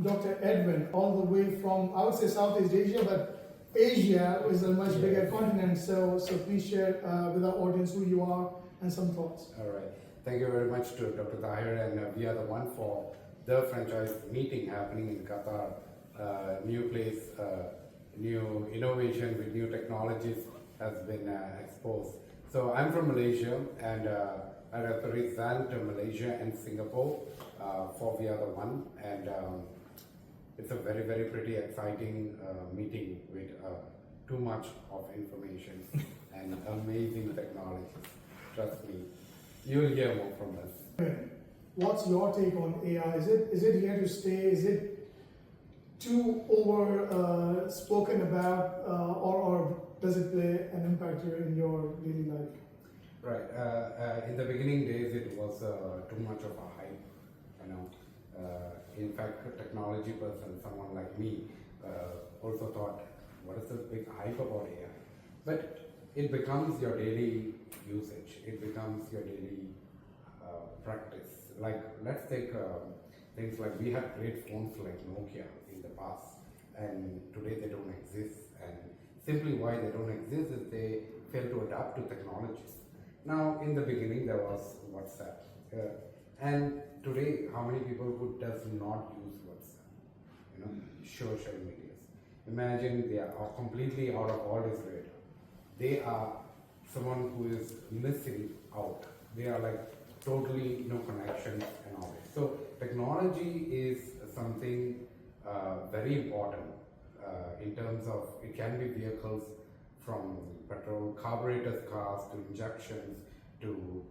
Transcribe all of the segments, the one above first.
Dr. Edwin, all the way from, I would say Southeast Asia, but Asia is a much bigger continent. So please share with our audience who you are and some thoughts. All right. Thank you very much to Dr. Tahir, and VRDa1 for the franchise meeting happening in Qatar. New place, new innovation with new technologies has been exposed. So I'm from Malaysia, and I represent Malaysia and Singapore for VRDa1, and it's a very, very pretty exciting meeting with too much of information and amazing technologies. Trust me, you'll hear more from us. What's your take on AI? Is it here to stay? Is it too over spoken about, or does it play an impact here in your daily life? Right. In the beginning days, it was too much of a hype. You know, in fact, a technology person, someone like me, also thought, "What is this big hype about AI?" But it becomes your daily usage. It becomes your daily practice. Like, let's take things like we had great phones like Nokia in the past, and today they don't exist. And simply why they don't exist is they fail to adapt to technologies. Now, in the beginning, there was WhatsApp. And today, how many people who does not use WhatsApp? You know, social medias. Imagine they are completely out of all this radar. They are someone who is missing out. They are like totally no connection and all this. So technology is something very important in terms of it can be vehicles from petrol, carburetors cars to injections to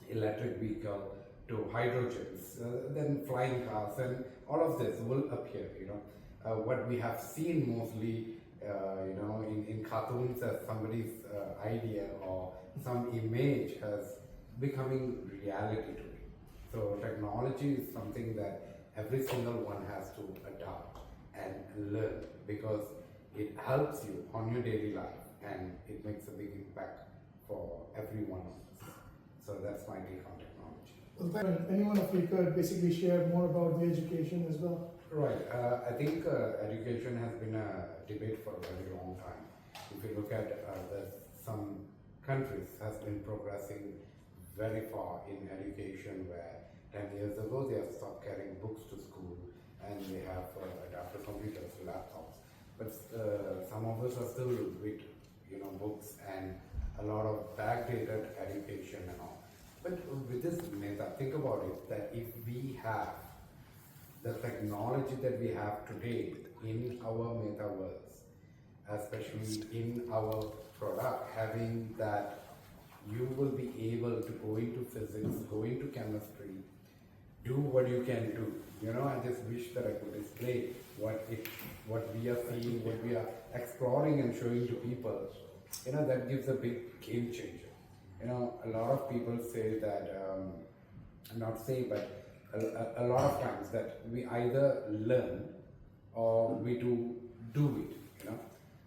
electric vehicle to hydrogens, then flying cars, and all of this will appear. You know, what we have seen mostly, you know, in cartoons as somebody's idea or some image has becoming reality today. So technology is something that every single one has to adopt and learn, because it helps you on your daily life and it makes a big impact for every one of us. So that's my take on technology. Well, anyone of you could basically share more about the education as well. Right. I think education has been a debate for a very long time. If you look at some countries has been progressing very far in education, where 10 years ago they have stopped carrying books to school and they have adapted computers to laptops. But some of us are still with, you know, books and a lot of backdated education and all. But with this meta, think about it, that if we have the technology that we have today in our metaverse, especially in our product, having that you will be able to go into physics, go into chemistry, do what you can do. You know, I just wish that I could display what we are seeing, what we are exploring and showing to people. You know, that gives a big game changer. You know, a lot of people say that, not say, but a lot of times that we either learn or we do it, you know.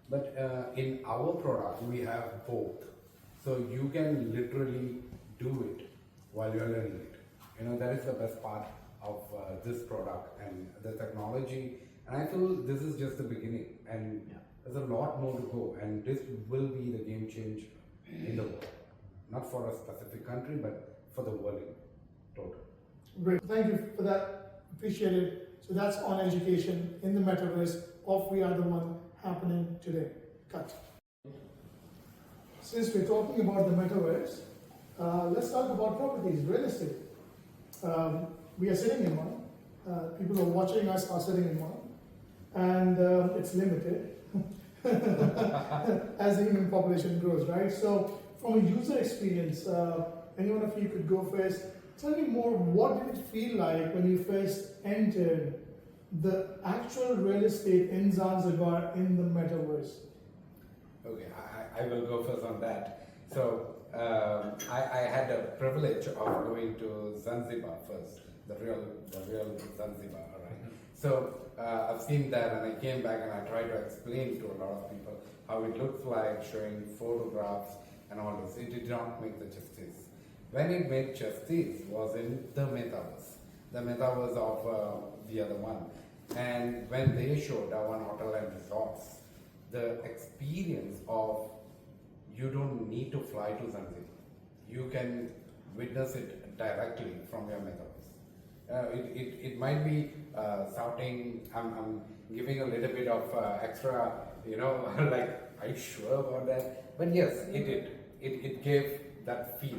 But in our product, we have both. So you can literally do it while you're learning it. You know, that is the best part of this product and the technology. And I feel this is just the beginning, and there's a lot more to go. And this will be the game changer in the world. Not for a specific country, but for the world in total. Great. Thank you for that. Appreciate it. So that's on education in the metaverse of VRDa1 happening today. Cut. Since we're talking about the metaverse, let's talk about properties, real estate. We are sitting in one. People who are watching us are sitting in one. And it's limited as the human population grows, right? So from a user experience, any one of you could go first. Tell me more, what did it feel like when you first entered the actual real estate in Zanzibar in the metaverse? Okay, I will go first on that. So I had the privilege of going to Zanzibar first, the real Zanzibar, all right? So I've seen that, and I came back and I tried to explain to a lot of people how it looks like, showing photographs and all this. It did not make the justice. When it made justice was in the metaverse of VRDa1. And when they showed our hotel and resorts, the experience of you don't need to fly to Zanzibar. You can witness it directly from your metaverse. It might be sounding, I'm giving a little bit of extra, like, are you sure about that? But yes, it did. It gave that feel.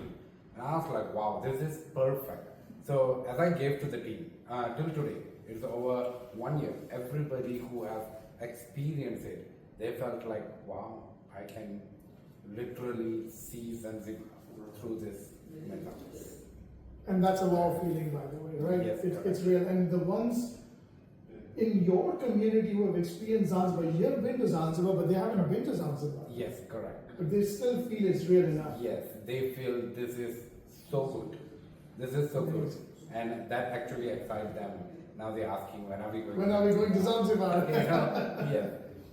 And I was like, wow, this is perfect. So as I gave to the team, till today, it's over 1 year, everybody who has experienced it, they felt like, wow, I can literally see Zanzibar through this metaverse. And that's a wow feeling, by the way, right? Yes, It's real. And the ones in your community who have experienced Zanzibar, you have been to Zanzibar, but they haven't been to Zanzibar. Yes, correct. But they still feel it's real enough. Yes, they feel this is so good. This is so good. And that actually excites them. Now they're asking, when are we going? When are we going to Zanzibar? Yeah.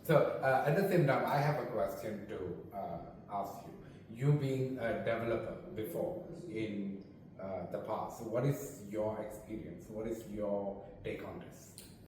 So at the same time, I have a question to ask you. You being a developer before in the past, what is your experience? What is your take on this?